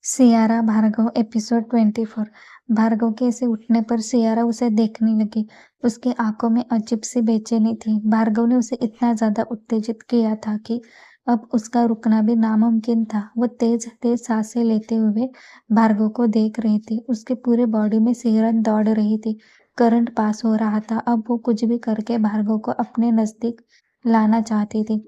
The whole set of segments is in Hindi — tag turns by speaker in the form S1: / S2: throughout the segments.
S1: Sierra Bhargava episode 24। भार्गव के ऐसे उठने पर सियारा उसे देखने लगी। उसकी आंखों में अजीब सी बेचैनी थी। भार्गव ने उसे इतना ज्यादा उत्तेजित किया था कि अब उसका रुकना भी नामुमकिन था। वो तेज तेज सांसें लेते हुए भार्गव को देख रही थी। उसके पूरे बॉडी में सिहरन दौड़ रही थी। करंट पास हो रहा था। अब वो कुछ भी करके भार्गव को अपने नजदीक लाना चाहती थी।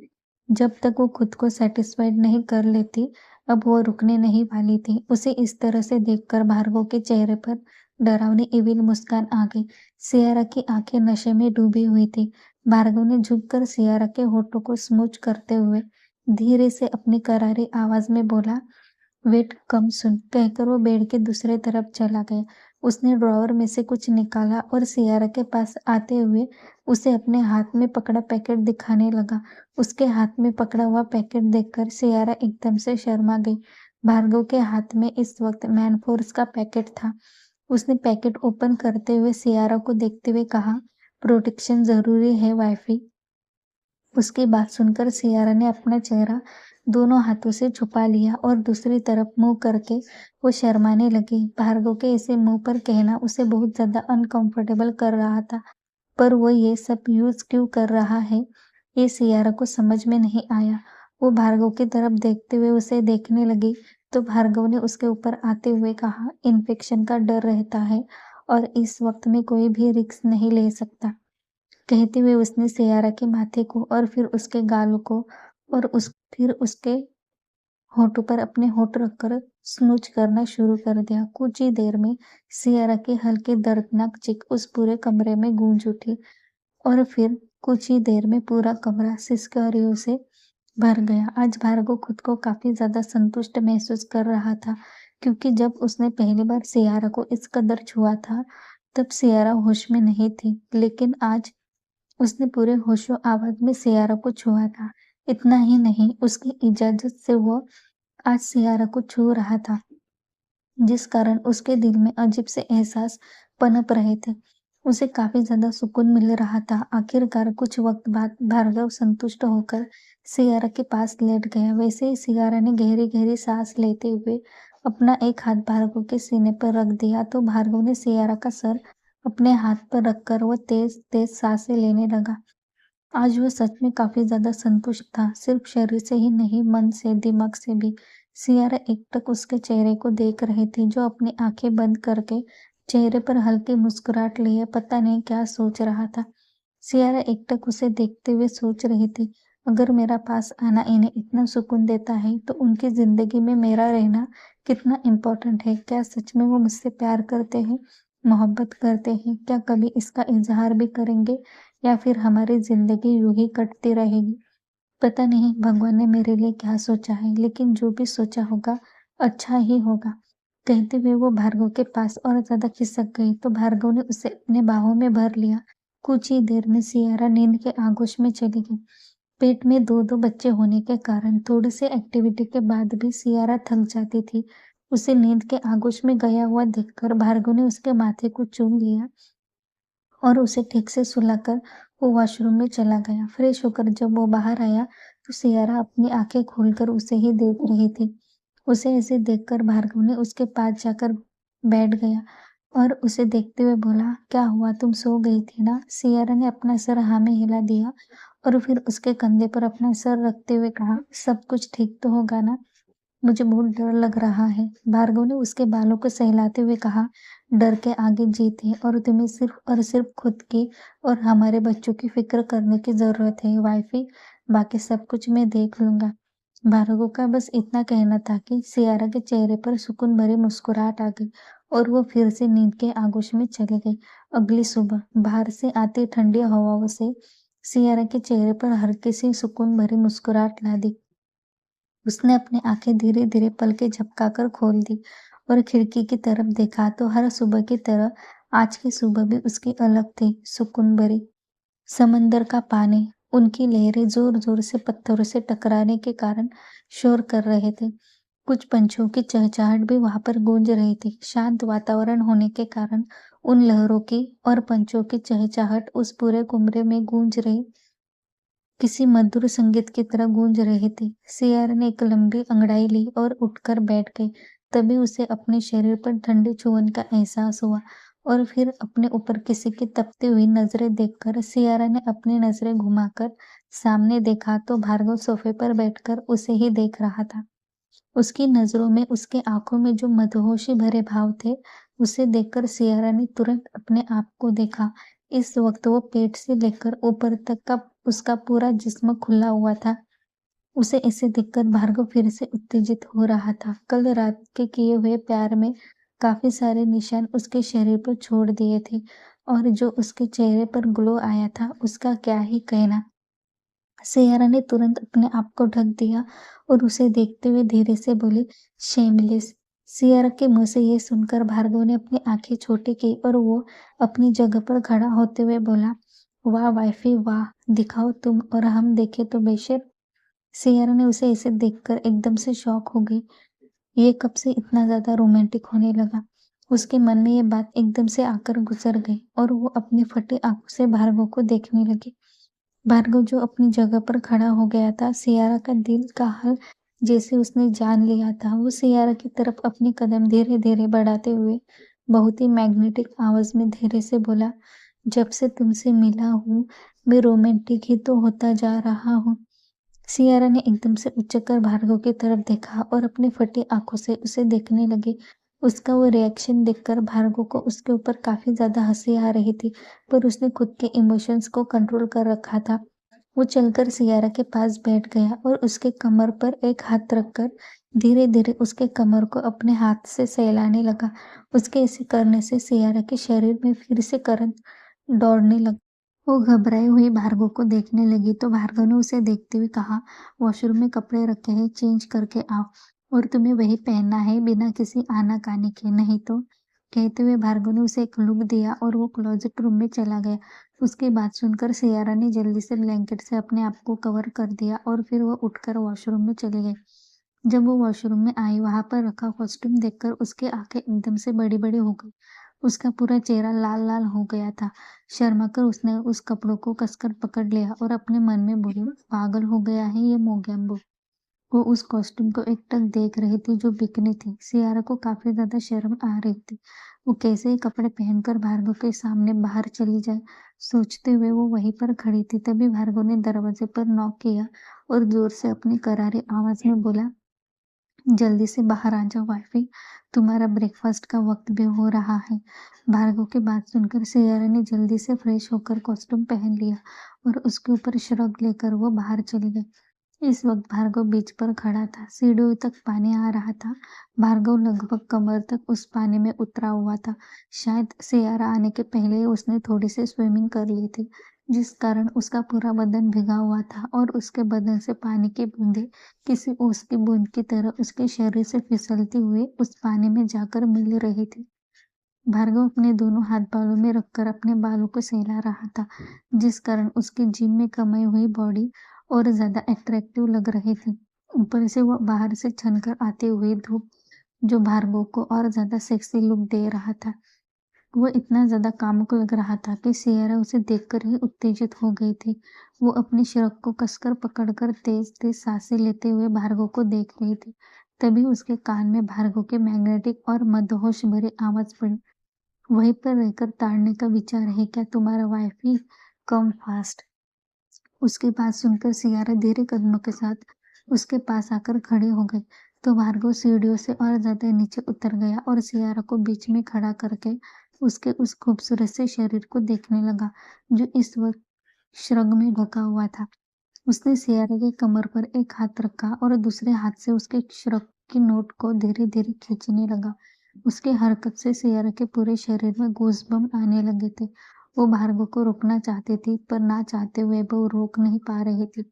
S1: जब तक वो खुद को सेटिस्फाइड नहीं कर लेती, अब वो रुकने नहीं वाली थी। उसे इस तरह से देखकर भार्गव के चेहरे पर डरावनी इविल मुस्कान आ गई। सियारा की आंखें नशे में डूबी हुई थी। भार्गव ने झुककर सियारा के होठों को स्मूच करते हुए धीरे से अपनी करारी आवाज में बोला, वेट कम सुन, कहकर वो बेड के दूसरे तरफ चला गया। उसने ड्रॉवर में से कुछ निकाला और सियारा के पास आते हुए उसे अपने हाथ में पकड़ा पैकेट दिखाने लगा। उसके हाथ में पकड़ा हुआ पैकेट देखकर सियारा एकदम से शर्मा गई। भार्गव के हाथ में इस वक्त मैनफोर्स का पैकेट था। उसने पैकेट ओपन करते हुए सियारा को देखते हुए कहा, प्रोटेक्शन जरूरी है वाइफी। उसकी बात सुनकर सियारा ने अपना चेहरा दोनों हाथों से छुपा लिया और दूसरी तरफ मुंह करके वो शर्माने लगी। भार्गव के ऐसे मुंह पर कहना उसे बहुत ज्यादा अनकंफर्टेबल कर रहा था, पर वो ये सब यूज क्यों कर रहा है, ये सियारा को समझ में नहीं आया। वो भार्गव की तरफ देखते हुए उसे देखने लगी तो भार्गव ने उसके ऊपर आते हुए कहा, इन्फेक्शन का डर रहता है और इस वक्त में कोई भी रिस्क नहीं ले सकता। कहते हुए उसने सियारा के माथे को और फिर उसके गालों को और फिर उसके होठों पर अपने होठ रखकर स्नूच करना शुरू कर दिया। कुछ ही देर में सियारा की हल्की दर्दनाक चीख उस पूरे कमरे में गूंज उठी और फिर कुछ ही देर में पूरा कमरा सिसकारियों से भर गया। आज भार्गव खुद को काफी ज्यादा संतुष्ट महसूस कर रहा था, क्योंकि जब उसने पहली बार सियारा को इस कदर छुआ था तब सियारा होश में नहीं थी, लेकिन आज उसने पूरे होशो आवाज में सियारा को छुआ था। इतना ही नहीं, उसकी इजाजत से वो आज सियारा को छू रहा था, जिस कारण उसके दिल में अजीब से एहसास पनप रहे थे। उसे काफी ज्यादा सुकून मिल रहा था। आखिरकार कुछ वक्त बाद भार्गव संतुष्ट होकर सियारा के पास लेट गया। वैसे ही सियारा ने गहरी गहरी सांस लेते हुए अपना एक हाथ भार्गव के सीने पर रख दिया तो भार्गव ने सियारा का सर अपने हाथ पर रखकर वो तेज तेज सांसें लेने लगा। आज वो सच में काफी ज्यादा संतुष्ट था, सिर्फ शरीर से ही नहीं, मन से, दिमाग से भी। सियारा एकटक उसके चेहरे को देख रही थी, जो अपनी आंखें बंद करके चेहरे पर हल्की मुस्कुराहट लिए पता नहीं क्या सोच रहा था। सियारा एकटक उसे देखते हुए सोच रही थी, अगर मेरा पास आना इन्हें इतना सुकून देता है तो उनकी जिंदगी में मेरा रहना कितना इम्पोर्टेंट है। क्या सच में वो मुझसे प्यार करते हैं, मोहब्बत करते हैं? क्या कभी इसका इजहार भी करेंगे या फिर हमारी जिंदगी यूं ही कटती रहेगी? पता नहीं भगवान ने मेरे लिए क्या सोचा है, लेकिन जो भी सोचा होगा अच्छा ही होगा। कहते हुए वो भार्गव के पास और ज्यादा खिसक गई तो भार्गव ने उसे अपने बाहों में भर लिया। कुछ ही देर में सियारा नींद के आगोश में चली गई। पेट में दो दो बच्चे होने के कारण थोड़ी सी एक्टिविटी के बाद भी सियारा थक जाती थी। उसे नींद के आगोश में गया हुआ देखकर भार्गव ने उसके माथे को चूम लिया और उसे ठीक से सुलाकर वो वॉशरूम में चला गया। फ्रेश होकर जब वो बाहर आया तो सियारा अपनी आंखें खोलकर उसे ही देख रही थी। उसे ऐसे देखकर भार्गव ने उसके पास जाकर बैठ गया और उसे देखते हुए बोला, क्या हुआ, तुम सो गई थी ना? सियारा ने अपना सर हाँ में हिला दिया और फिर उसके कंधे पर अपना सर रखते हुए कहा, सब कुछ ठीक तो होगा ना? मुझे बहुत डर लग रहा है। भार्गव ने उसके बालों को सहलाते हुए कहा, डर के आगे जीत है और तुम्हें सिर्फ और सिर्फ खुद की और हमारे बच्चों की फिक्र करने की जरूरत है वाइफी। बाकी सब कुछ मैं देख लूंगा। भार्गव का बस इतना कहना था कि सियारा के चेहरे पर सुकून भरी मुस्कुराहट आ गई और वो फिर से नींद के आगोश में चली गई। अगली सुबह बाहर से आती ठंडी हवाओं से सियारा के चेहरे पर हल्की सी सुकून भरी मुस्कुराहट ला दी। उसने अपनी आंखें धीरे धीरे पलकें झपकाकर खोल दी और खिड़की की तरफ देखा तो हर सुबह की तरह आज की सुबह भी उसकी अलग थी, सुकून भरी। समंदर का पानी, उनकी लहरें जोर जोर से पत्थरों से टकराने के कारण शोर कर रहे थे। कुछ पंछियों की चहचहाट भी वहां पर गूंज रही थी। शांत वातावरण होने के कारण उन लहरों की और पंछियों की चहचहाट उस पूरे कमरे में गूंज रही किसी मधुर संगीत की तरह गूंज रही थी। सियारा ने एक लंबी अंगड़ाई ली और उठकर बैठ गई। तभी उसे अपने शरीर पर ठंडी छुअन का एहसास हुआ और फिर अपने ऊपर किसी की तपती हुई नजरें देखकर सियारा ने अपनी नजरें घुमाकर सामने देखा तो भार्गव सोफे पर बैठकर उसे ही देख रहा था। उसकी नजरों में, उसके आंखों में जो मदहोशी भरे भाव थे, उसे देखकर सियारा ने तुरंत अपने आप को देखा। इस वक्त वो पेट से लेकर ऊपर तक का उसका पूरा जिस्म खुला हुआ था। उसे इसे देखकर भार्गव फिर से उत्तेजित हो रहा था। कल रात के किए हुए प्यार में काफी सारे निशान उसके शरीर पर छोड़ दिए थे और जो उसके चेहरे पर ग्लो आया था उसका क्या ही कहना। सियारा ने तुरंत अपने आप को ढक दिया और उसे देखते हुए धीरे से बोली, शेमलेस। सियारा के मुंह से ये सुनकर भार्गव ने अपनी आंखें छोटी की और वो अपनी जगह पर खड़ा होते हुए बोला, वाह वाइफी वाह, दिखाओ तुम और हम देखें तो बेशक। सियारा ने उसे इसे देखकर एकदम से शॉक हो गई। ये कब से इतना ज्यादा रोमांटिक होने लगा? उसके मन में ये बात एकदम से आकर गुजर गई और वो अपनी फटी आंखों से भार्गव को देखने लगी। भार्गव जो अपनी जगह पर खड़ा हो गया था, सियारा का दिल का हाल जैसे उसने जान लिया था। वो सियारा की तरफ अपने कदम धीरे धीरे बढ़ाते हुए बहुत ही मैग्नेटिक आवाज में धीरे से बोला, जब से तुमसे मिला हूँ मैं रोमांटिक ही तो होता जा रहा हूँ। सियारा ने एकदम से उछलकर भार्गव की तरफ देखा और अपनी फटी आंखों से उसे देखने लगी। उसका वो रिएक्शन देखकर भार्गव को उसके ऊपर काफी ज्यादा हंसी आ रही थी, पर उसने खुद के इमोशंस को कंट्रोल कर रखा था। वो चलकर सियारा के पास बैठ गया और उसके कमर पर एक हाथ रखकर धीरे धीरे उसके कमर को अपने हाथ से सहलाने लगा। उसके ऐसे करने से सियारा के शरीर में फिर से करंट दौड़ने लगा। वो घबराई हुई भार्गव को देखने लगी तो भार्गव ने उसे देखते हुए कहा, वॉशरूम में कपड़े रखे हैं, चेंज करके आओ और तुम्हें वही पहनना है बिना किसी आनाकानी के, नहीं तो। कहते हुए भार्गव ने उसे एक लुक दिया और वो क्लोजेट रूम में चला गया। उसकी बात सुनकर सियारा ने जल्दी से ब्लैंकेट से अपने आप को कवर कर दिया और फिर वो उठकर वॉशरूम में चली गई। जब वो वॉशरूम में आई, वहां पर रखा कॉस्ट्यूम देखकर उसकी आंखें एकदम से बड़ी बड़ी हो गई। उसका पूरा चेहरा लाल लाल हो गया था। शर्मा कर उसने उस कपड़ों को कसकर पकड़ लिया और अपने मन में बोली, पागल हो गया है ये मोगैम्बो। वो उस कॉस्ट्यूम को एकटक देख रही थी जो बिकनी थी। सियारा को काफी ज्यादा शर्म आ रही थी। वो कैसे ही कपड़े पहनकर भार्गव के सामने बाहर चली जाए, सोचते हुए वो वहीं पर खड़ी थी। तभी भार्गव ने दरवाजे पर नॉक किया और जोर से अपनी करारी आवाज में बोला, जल्दी से बाहर आ जाओ वाइफी, तुम्हारा ब्रेकफास्ट का वक्त भी हो रहा है। भार्गव की बात सुनकर सियारा ने जल्दी से फ्रेश होकर कॉस्ट्यूम पहन लिया और उसके ऊपर श्रग लेकर वो बाहर चली गई। इस वक्त भार्गव बीच पर खड़ा था। सीढ़ियों तक पानी आ रहा था। भार्गव लगभग कमर तक उस पानी में उतरा हुआ था। शायद सियारा आने के पहले ही उसने थोड़ी सी स्विमिंग कर ली थी, जिस कारण उसका पूरा बदन भिगा हुआ था और उसके बदन से पानी की बूंदें किसी ओस की बूंद की तरह उसके शरीर से फिसलती हुए उस पानी में जाकर मिल रही थी। भार्गव अपने दोनों हाथ बालों में रखकर अपने बालों को सहला रहा था, जिस कारण उसकी जिम में कमाई हुई बॉडी और ज्यादा अट्रैक्टिव लग रही थी। ऊपर से वो बाहर से छनकर आती हुई धूप जो भार्गव को और ज्यादा सेक्सी लुक दे रहा था। वो इतना ज्यादा कामुक लग रहा था कि सियारा उसे देखकर ही उत्तेजित हो गई थी। वो अपनी शर्ट को कसकर पकड़कर तेज तेज सांसें लेते हुए भार्गव को देख रही थी। तभी उसके कान में भार्गव के मैग्नेटिक और मदहोश भरी आवाज पड़ी, वहीं पर रहकर ताड़ने का विचार है क्या तुम्हारा वाइफी? Come fast. उसकी बात सुनकर सियारा धीरे कदमों के साथ उसके पास आकर खड़ी हो गई तो भार्गव सीढ़ियों से और ज्यादा नीचे उतर गया और सियारा को बीच में खड़ा करके उसके उस खूबसूरत से शरीर को देखने लगा जो इस वक्त श्रग में ढका हुआ था। उसने सियारे के कमर पर एक हाथ रखा और दूसरे हाथ से उसके श्रग की नोट को धीरे धीरे खींचने लगा। उसकी हरकत से सियारा के पूरे शरीर में गूज़बम्प आने लगे थे। वो भार्गव को रोकना चाहती थी पर ना चाहते हुए वो रोक नहीं पा रही थी।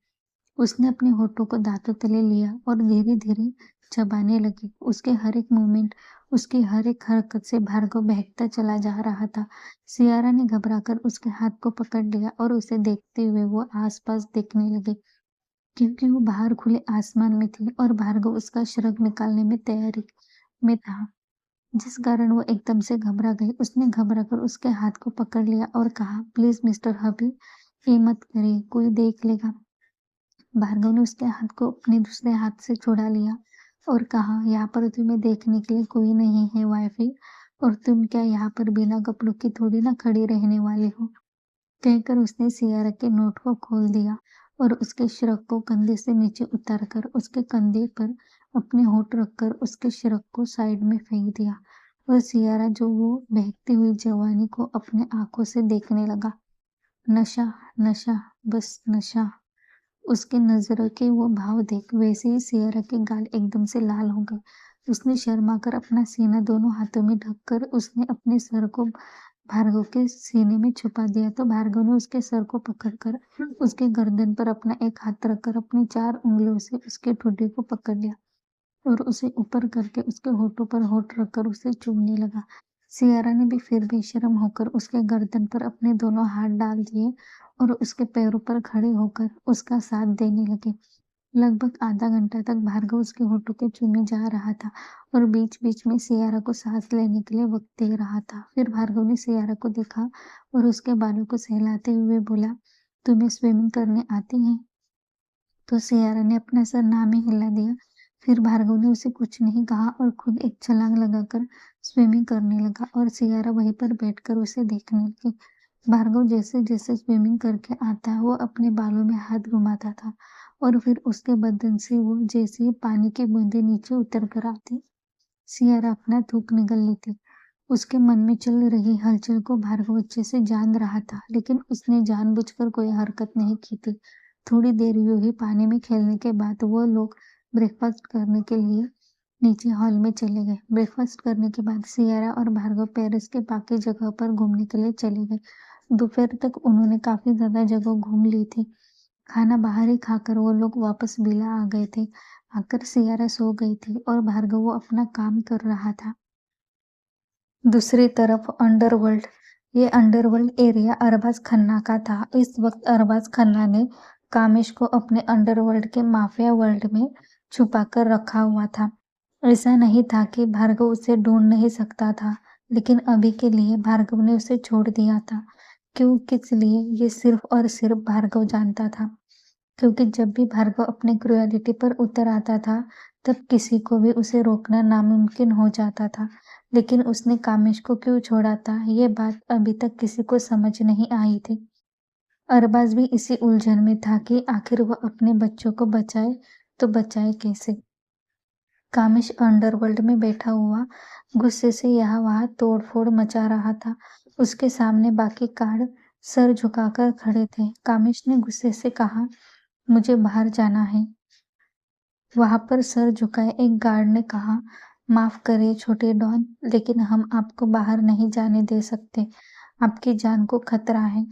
S1: उसने अपने होठों को दांतों तले लिया और धीरे धीरे चबाने लगी। उसके हर एक मूवमेंट, उसकी हर एक हरकत से भार्गव बहकता चला जा रहा था। सियारा ने घबराकर उसके हाथ को पकड़ लिया और उसे देखते हुए वो आसपास देखने लगी, क्योंकि वो बाहर खुले आसमान में थी और भार्गव उसका श्रग निकालने में तैयारी में था, जिस कारण वो एकदम से घबरा गई। उसने घबराकर उसके हाथ को पकड़ लिया और कहा, प्लीज मिस्टर हबी, ये मत करिए, कोई देख लेगा। भार्गव ने उसके हाथ को अपने दूसरे हाथ से छुड़ा लिया और कहा, यहाँ पर तुम्हें देखने के लिए कोई नहीं है वाइफी, और तुम क्या यहाँ पर बिना कपड़ों की थोड़ी ना खड़ी रहने वाली हो। कहकर उसने सियारा के नोट को खोल दिया और उसके श्रग को कंधे से नीचे उतारकर उसके कंधे पर अपने होठ रखकर उसके श्रग को साइड में फेंक दिया। और सियारा जो वो बहती हुई जवानी को अपने आंखों से देखने लगा। नशा, नशा, बस नशा। उसके नजरों के वो भाव देख वैसे ही सियारा के गाल एकदम से लाल हो गए। उसने शर्मा कर अपना सीना दोनों हाथों में ढककर उसने अपने सर को भार्गव के सीने में छुपा दिया, तो भार्गव ने उसके सर को पकड़कर उसके गर्दन पर अपना एक हाथ रखकर अपनी 4 उंगलियों से उसके ठुड्डी को पकड़ लिया और उसे ऊपर करके उसके होठों पर होठ रखकर उसे चूमने लगा। सियारा ने भी फिर बेशर्म होकर उसके गर्दन पर अपने दोनों हाथ डाल दिए और उसके पैरों पर खड़े होकर उसका साथ देने लगे। लगभग आधा घंटा तक भार्गव उसके होठों के चूमे जा रहा था और बीच-बीच में सियारा को सांस लेने के लिए वक्त दे रहा था। फिर भार्गव ने सियारा को देखा और उसके बालों को सहलाते हुए बोला, तुम्हें स्विमिंग करने आती है? तो सियारा ने अपना सर ना में हिला दिया। फिर भार्गव ने उसे कुछ नहीं कहा और खुद एक छलांग लगाकर स्विमिंग करने लगा और सियारा वहीं पर बैठकर उसे देखने लगी। भार्गव जैसे जैसे स्विमिंग करके आता वो अपने बालों में हाथ घुमाता था और फिर उसके बदन से वो जैसे ही पानी की बूंदें नीचे उतर कर आती, सियारा अपना थूक निगल लेती। उसके मन में चल रही हलचल को भार्गव अच्छे से जान रहा था, लेकिन उसने जानबूझकर कोई हरकत नहीं की थी। थोड़ी देर यूं ही पानी में खेलने के बाद वो लोग ब्रेकफास्ट करने के लिए नीचे हॉल में चले गए। ब्रेकफास्ट करने के बाद सियारा और भार्गव पेरिस के बाकी जगह पर घूमने के लिए चले गए। दोपहर तक उन्होंने काफी ज्यादा जगह घूम ली थी। खाना बाहर ही खाकर वो लोग वापस विला आ गए थे। आकर सियारा सो गई थी और भार्गव वो अपना काम कर रहा था। दूसरी तरफ अंडरवर्ल्ड। ये अंडरवर्ल्ड एरिया अरबाज खन्ना का था। इस वक्त अरबाज खन्ना ने कामिश को अपने अंडरवर्ल्ड के माफिया वर्ल्ड में छुपा कर रखा हुआ था। ऐसा नहीं था कि भार्गव उसे ढूंढ नहीं सकता था, लेकिन अभी के लिए भार्गव ने उसे छोड़ दिया था। क्यों, किस लिए, ये सिर्फ और सिर्फ भार्गव जानता था। क्योंकि जब भी भार्गव अपने क्रुएलिटी पर उतर आता था, तब किसी को भी उसे रोकना नामुमकिन हो जाता था। लेकिन उसने कामिश को क्यों छोड़ा था, ये बात अभी तक किसी को समझ नहीं आई थी। अरबाज भी इसी उलझन में था कि आखिर वह अपने बच्चों को बचाए तो बचाए कैसे। कामिश अंडरवर्ल्ड में बैठा हुआ गुस्से से यहाँ वहाँ तोड़फोड़ मचा रहा था। उसके सामने बाकी गार्ड सर झुकाकर खड़े थे। कामिश ने गुस्से से कहा, मुझे बाहर जाना है। वहां पर सर झुकाए एक गार्ड ने कहा, माफ करिए छोटे डॉन, लेकिन हम आपको बाहर नहीं जाने दे सकते। आपकी जान को खतरा है।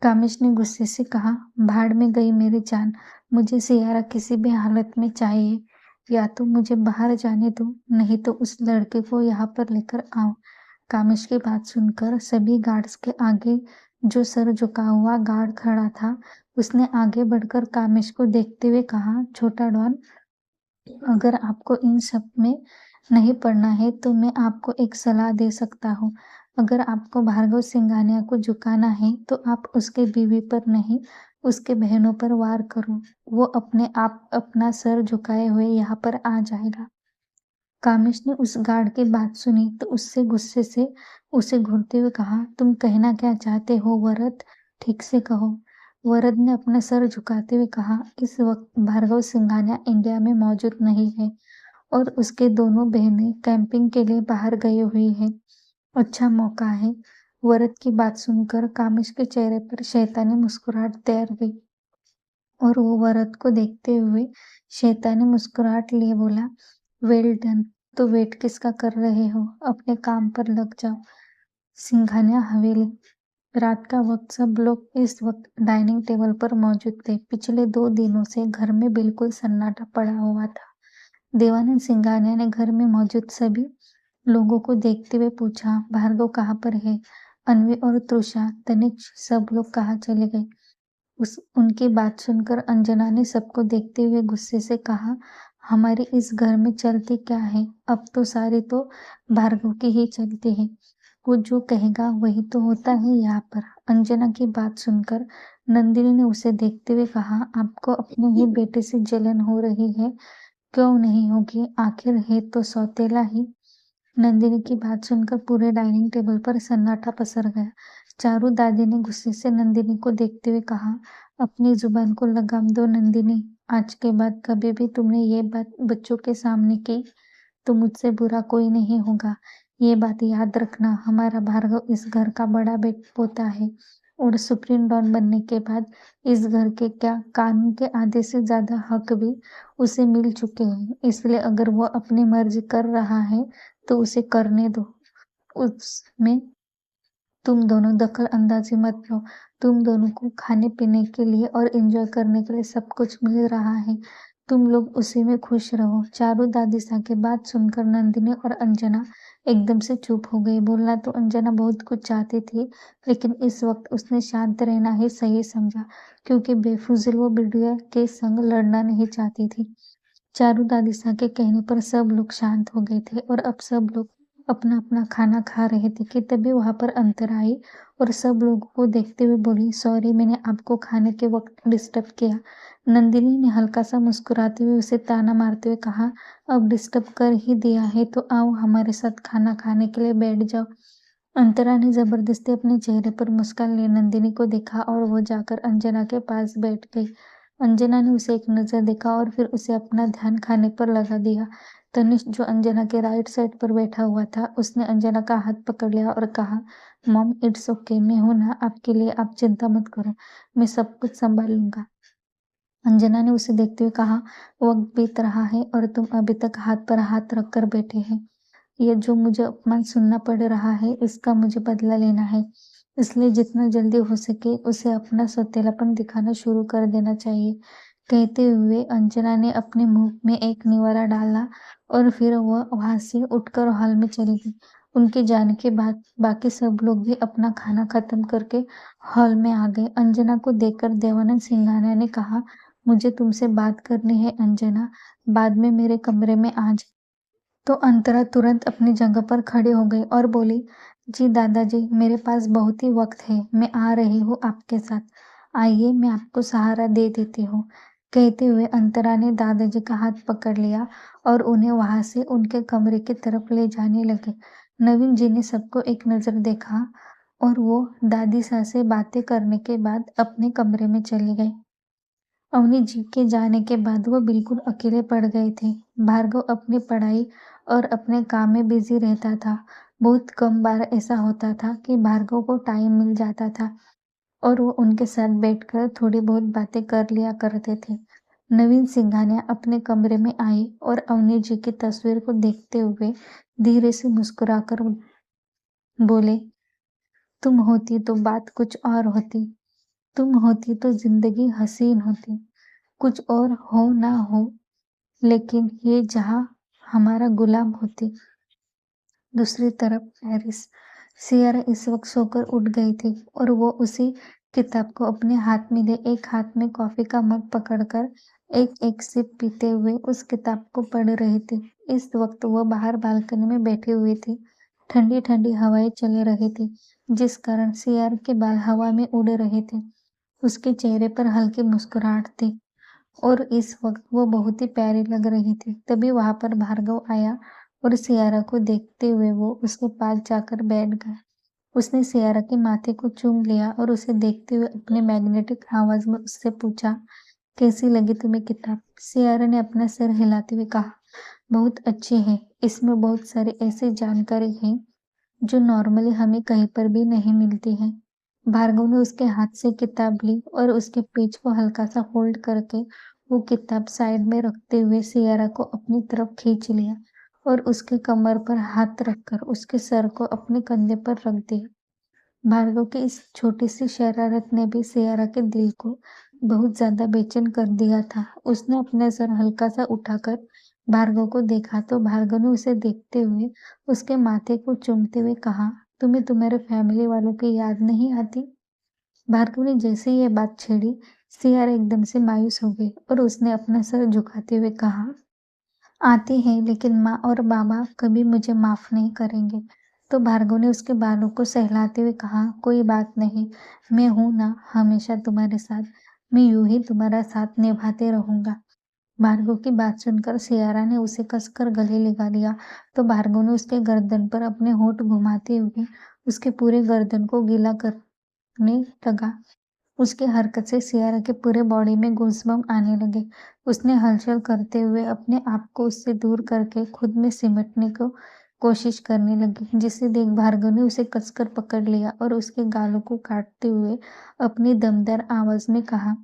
S1: कामिश ने गुस्से से कहा, भाड़ में गई मेरी जान। मुझे सियारा किसी भी हालत में चाहिए। या तो मुझे बाहर जाने दो, नहीं तो उस लड़के को यहाँ पर लेकर आओ। कामिश की बात सुनकर सभी गार्ड्स के आगे जो सर झुका हुआ गार्ड खड़ा था, उसने आगे बढ़कर कामिश को देखते हुए कहा, छोटा डॉन, अगर आपको इन सब में नहीं पड़ना है तो मैं आपको एक सलाह दे सकता हूँ। अगर आपको भार्गव सिंघानिया को झुकाना है तो आप उसके बीवी पर नहीं, उसके बहनों पर वार करो। वो अपने आप अपना सर झुकाए हुए यहाँ पर आ जाएगा। कामिश ने उस गार्ड की बात सुनी तो उससे गुस्से से उसे घूरते हुए कहा, तुम कहना क्या चाहते हो वरद? ठीक से कहो। वरद ने अपना सर झुकाते हुए कहा, इस वक्त भार्गव सिंघानिया इंडिया में मौजूद नहीं है और उसके दोनों बहनें कैंपिंग के लिए बाहर गई हुई हैं। अच्छा मौका है। वरद की बात सुनकर कामिश के चेहरे पर शैतानी मुस्कुराहट तैर गई और वो वरद को देखते हुए शैतानी मुस्कुराहट लिए बोला, वेल डन। तो वेट किसका कर रहे हो, अपने काम पर लग जाओ। सिंघानिया हवेली। रात का वक्त। सब लोग इस वक्त डाइनिंग टेबल पर मौजूद थे। पिछले 2 दिनों से घर में बिल्कुल सन्नाटा पड़ा हुआ था। देवानंद सिंघानिया ने घर में मौजूद सभी लोगों को देखते हुए पूछा, भार्गव कहाँ पर है? अन्वी और तृषा, तनिष्क सब लोग कहाँ चले गए? उनकी बात सुनकर अंजना ने सबको देखते हुए गुस्से से कहा, हमारे इस घर में चलती क्या है? अब तो सारी तो भार्गव की ही चलती है। वो जो कहेगा वही तो होता है यहाँ पर। अंजना की बात सुनकर नंदिनी ने उसे देखते हुए कहा, आपको अपने ही बेटे से जलन हो रही है क्यों नहीं होगी, आखिर है तो सौतेला ही। नंदिनी की बात सुनकर पूरे डाइनिंग टेबल पर सन्नाटा पसर गया। चारू दादी ने गुस्से से नंदिनी को देखते हुए कहा, अपनी जुबान को लगाम दो नंदिनी। आज के बाद कभी भी तुमने ये बात बच्चों के सामने की तो मुझसे बुरा कोई नहीं होगा। ये बात याद रखना, हमारा भार्गव इस घर का बड़ा बेट पोता है और सुप्रीम डॉन बनने के बाद इस घर के क्या कानून के आधे से ज्यादा हक भी उसे मिल चुके हैं। इसलिए अगर वो अपनी मर्जी कर रहा है तो उसे करने दो। उसमें तुम दोनों दखल अंदाजी मत लो। तुम दोनों को खाने पीने के लिए और एंजॉय करने के लिए सब कुछ मिल रहा है। तुम लोग उसी में खुश रहो। चारू दादिसा की बात सुनकर नंदिनी और अंजना एकदम से चुप हो गई। बोलना तो अंजना बहुत कुछ चाहती थी, लेकिन इस वक्त उसने शांत रहना ही सही समझा, क्योंकि बेफिजूल वो बिटिया के संग लड़ना नहीं चाहती थी। चारू दादिसा के कहने पर सब लोग शांत हो गए थे और अब सब लोग अपना अपना खाना खा रहे थे कि तभी वहां पर अंतर आई और सब लोगों को देखते हुए बोली, सॉरी मैंने आपको खाने के वक्त डिस्टर्ब किया। नंदिनी ने हल्का सा मुस्कुराते हुए उसे ताना मारते हुए कहा, अब डिस्टर्ब कर ही दिया है तो आओ हमारे साथ खाना खाने के लिए बैठ जाओ। अंतरा ने जबरदस्ती अपने चेहरे पर मुस्कान लिए नंदिनी को देखा और वो जाकर अंजना के पास बैठ गई। अंजना ने उसे एक नजर देखा और फिर उसे अपना ध्यान खाने पर लगा दिया। तनिष्क जो अंजना के राइट साइड पर बैठा हुआ था, उसने अंजना का हाथ पकड़ लिया और कहा, मॉम इट्स ओके, मैं हूं ना आपके लिए, आप चिंता मत करो, मैं सब कुछ संभाल लूंगा। अंजना ने उसे देखते हुए कहा, वक्त बीत रहा है और तुम अभी तक हाथ पर हाथ रखकर बैठे हैं। ये जो मुझे अपमान सुनना पड़ रहा है इसका मुझे बदला लेना है, इसलिए जितना जल्दी हो सके उसे अपना सौतेलापन दिखाना शुरू कर देना चाहिए। कहते हुए अंजना ने अपने मुंह में एक निवाला डाला और फिर वह वहां से उठकर हॉल में चली गई। उनके जाने के बाद बाकी सब लोग भी अपना खाना खत्म करके हॉल में आ गए। अंजना को देखकर देवानंद सिंघानिया ने कहा, मुझे तुमसे बात करनी है अंजना, बाद में मेरे कमरे में आ जाए। तो अंतरा तुरंत अपनी जगह पर खड़ी हो गई और बोली, जी दादाजी, मेरे पास बहुत ही वक्त है, मैं आ रही हूँ आपके साथ। आइए मैं आपको सहारा दे देती हूँ। कहते हुए अंतरा ने दादाजी का हाथ पकड़ लिया और उन्हें वहां से उनके कमरे की तरफ ले जाने लगे। नवीन जी ने सबको एक नजर देखा और वो दादी सा से बातें करने के बाद अपने कमरे में चले गए। अवनी जी के जाने के बाद वो बिल्कुल अकेले पड़ गए थे। भार्गव अपनी पढ़ाई और अपने काम में बिजी रहता था। बहुत कम बार ऐसा होता था कि भार्गव को टाइम मिल जाता था और वो उनके साथ बैठकर थोड़ी बहुत बातें कर लिया करते थे। नवीन सिंघानिया अपने कमरे में आए और अवनी जी की तस्वीर को देखते हुए धीरे से मुस्कुराकर बोले, तुम होती तो बात कुछ और होती, तुम होती तो जिंदगी हसीन होती, कुछ और हो ना हो, लेकिन ये जहां हमारा गुलाम होती। दूसरी तरफ पेरिस, सियारा इस वक्त सोकर उठ गई थी और वो उसी किताब को अपने हाथ में ले एक हाथ में कॉफी का मग पकड़कर एक एक सिप पीते हुए उस किताब को पढ़ रही थी। इस वक्त वो बाहर बालकनी में बैठी हुई थी। ठंडी ठंडी हवाएं चल रही थी, जिस कारण सियार के बाल हवा में उड़ रहे थे। उसके चेहरे पर हल्की मुस्कुराहट थी और इस वक्त वो बहुत ही प्यारी लग रही थी। तभी वहां पर भार्गव आया और सियारा को देखते हुए वो उसके पास जाकर बैठ गया। उसने सियारा के माथे को चूम लिया और उसे देखते हुए अपने मैग्नेटिक आवाज में उससे पूछा, कैसी लगी तुम्हें किताब? सियारा ने अपना सिर हिलाते हुए कहा, बहुत अच्छी है, इसमें बहुत सारी ऐसी जानकारी है जो नॉर्मली हमें कहीं पर भी नहीं मिलती है। भार्गव ने उसके हाथ से किताब ली और उसके पेज को हल्का सा फोल्ड करके वो किताब साइड में रखते हुए सियारा को अपनी तरफ खींच लिया और उसके कमर पर हाथ रखकर उसके सर को अपने कंधे पर रख दिया। भार्गव की इस छोटी सी शरारत ने भी सियारा के दिल को बहुत ज्यादा बेचैन कर दिया था। उसने अपना सर हल्का सा उठाकर भार्गव को देखा तो भार्गव ने उसे देखते हुए उसके माथे को चूमते हुए कहा, तुम्हें तुम्हारे फैमिली वालों की याद नहीं आती? भार्गव ने जैसे ही ये बात छेड़ी, सियारा एकदम से मायूस हो गई और उसने अपना सर झुकाते हुए कहा, आती है, लेकिन माँ और बाबा कभी मुझे माफ नहीं करेंगे। तो भार्गव ने उसके बालों को सहलाते हुए कहा, कोई बात नहीं, मैं हूं ना हमेशा तुम्हारे साथ, मैं यूं ही तुम्हारा साथ निभाते रहूंगा। भार्गव की बात सुनकर सियारा ने उसे कसकर गले लगा लिया तो भार्गव ने उसके गर्दन पर अपने होंठ घुमाते हुए उसके पूरे गर्दन को गीला करने लगा। उसकी हरकत से सियारा के पूरे बॉडी में गूज़बम्प आने लगे। उसने हलचल करते हुए अपने आप को उससे दूर करके खुद में सिमटने को कोशिश करने लगी, जिसे देख भार्गव ने उसे कसकर पकड़ लिया और उसके गालों को काटते हुए अपनी दमदार आवाज में कहा,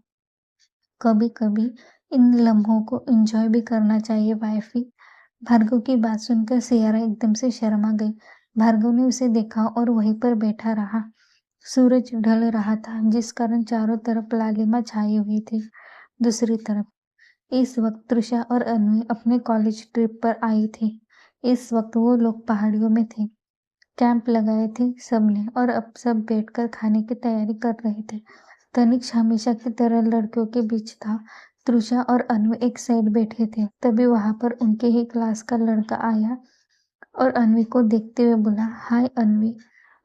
S1: कभी-कभी इन लम्हों को एंजॉय भी करना चाहिए वाइफी। भार्गव की बात सुनकर सियारा एकदम से शर्मा गई। भार्गव ने उसे देखा और वहीं पर बैठा रहा। सूरज ढल रहा था, जिस कारण चारों तरफ लालिमा छाई हुई थी। दूसरी तरफ इस वक्त तृषा और अन्वी अपने कॉलेज ट्रिप पर आई थी। इस वक्त वो लोग पहाड़ियों में थे। कैंप लगाए थे सबने और अब सब बैठकर खाने की तैयारी कर रहे थे। तनिष्क हमेशा की तरह लड़कियों के बीच था। तृषा और अन्वी एक साइड बैठे थे। तभी वहां पर उनके ही क्लास का लड़का आया और अन्वी को देखते हुए बोला, हाय अन्वी।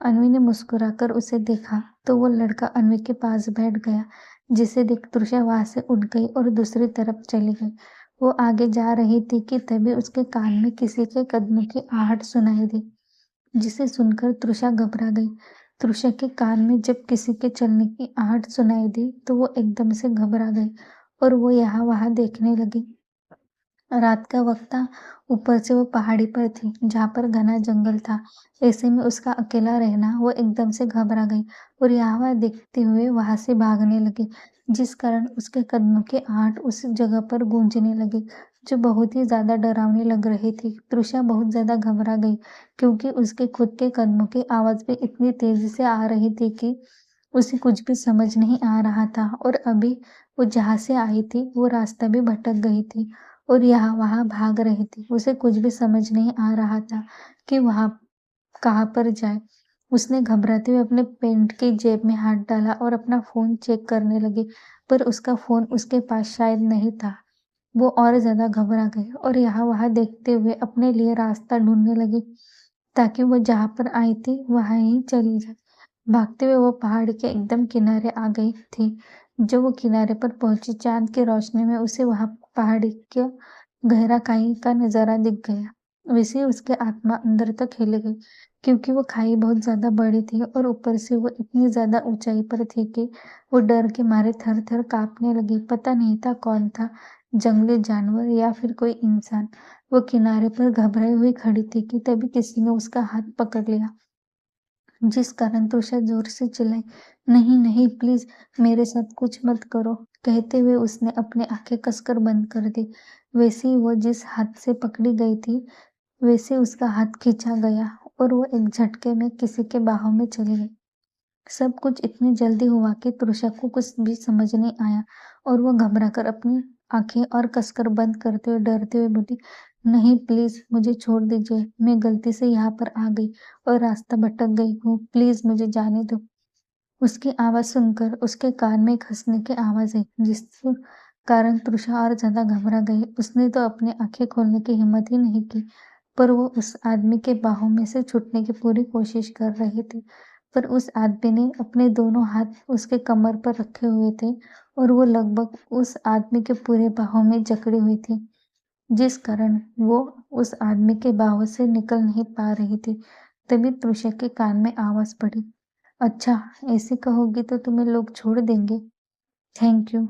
S1: अन्वी ने मुस्कुराकर उसे देखा तो वो लड़का अन्वी के पास बैठ गया, जिसे देख तृषा वहां से उठ गई और दूसरी तरफ चली गई। वो आगे जा रही थी कि तभी उसके कान में किसी के कदमों की आहट सुनाई दी, जिसे सुनकर तृषा घबरा गई। तृषा के कान में जब किसी के चलने की आहट सुनाई दी तो वो एकदम से घबरा गई और वो यहाँ वहां देखने लगी। रात का वक्त था। ऊपर से वो पहाड़ी पर थी जहाँ पर घना जंगल था। ऐसे में उसका अकेला रहना, वो एकदम से घबरा गई और यहाँ वहाँ देखते हुए वहां से भागने लगी, जिस कारण उसके कदमों की आहट उस जगह पर गूंजने लगी, जो बहुत ही ज्यादा डरावनी लग रही थी। तृषा बहुत ज्यादा घबरा गई क्योंकि उसके खुद के कदमों की आवाज भी इतनी तेजी से आ रही थी कि उसे कुछ भी समझ नहीं आ रहा था और अभी वो जहाँ से आई थी वो रास्ता भी भटक गई थी और यहाँ वहाँ भाग रही थी। उसे कुछ भी समझ नहीं आ रहा था कि वहाँ कहाँ पर जाए। उसने घबराते हुए अपने पैंट की जेब में हाथ डाला और अपना फोन चेक करने लगी, पर उसका फोन उसके पास शायद नहीं था। वो और ज्यादा घबरा गई और यहाँ वहाँ देखते हुए अपने लिए रास्ता ढूंढने लगी ताकि वो जहाँ पर आई थी वहां ही चली जाए। भागते हुए वो पहाड़ के एकदम किनारे आ गई थी। जब वो किनारे पर पहुंची, चांद की रोशनी में उसे वहां पहाड़ी के गहरा खाई का नजारा दिख गया। वैसे ही उसकी आत्मा अंदर तक हिल गई, क्योंकि वो खाई बहुत ज्यादा बड़ी थी और ऊपर से वो इतनी ज्यादा ऊंचाई पर थी कि वो डर के मारे थर थर कांपने लगी। पता नहीं था कौन था, जंगली जानवर या फिर कोई इंसान। वो किनारे पर घबराई हुई खड़ी थी कि तभी किसी ने उसका हाथ पकड़ लिया, जिस कारण तृषा जोर से चिल्लाई, नहीं नहीं प्लीज, मेरे साथ कुछ मत करो। कहते हुए उसने अपनी आंखें कसकर बंद कर दी। वैसे ही वो जिस हाथ से पकड़ी गई थी, वैसे उसका हाथ खींचा गया और वो एक झटके में किसी के बाहों में चली गई। सब कुछ इतनी जल्दी हुआ कि तृषा को कुछ भी समझ नहीं आया और वो घबराकर अपनी आंखें और कसकर बंद करते हुए डरते हुए बोली, नहीं प्लीज मुझे छोड़ दीजिए, मैं गलती से यहाँ पर आ गई और रास्ता भटक गई हूँ, प्लीज मुझे जाने दो। उसकी आवाज सुनकर उसके कान में एक हंसने की आवाज आई, जिस कारण तृषा और ज्यादा घबरा गई। उसने तो अपनी आंखें खोलने की हिम्मत ही नहीं की, पर वो उस आदमी के बाहों में से छूटने की पूरी कोशिश कर रही थी। पर उस आदमी ने अपने दोनों हाथ उसके कमर पर रखे हुए थे और वो लगभग उस आदमी के पूरे बाहों में जकड़ी हुई थी, जिस कारण वो उस आदमी के बाहों से निकल नहीं पा रही थी। तभी तृषा के कान में आवाज पड़ी, अच्छा, ऐसे कहोगी तो तुम्हें लोग छोड़ देंगे। Thank you.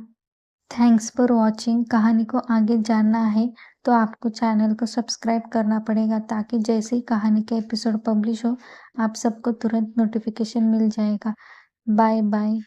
S1: Thanks for watching. कहानी को आगे जानना है तो आपको चैनल को सब्सक्राइब करना पड़ेगा, ताकि जैसे ही कहानी का एपिसोड पब्लिश हो आप सबको तुरंत नोटिफिकेशन मिल जाएगा। Bye bye.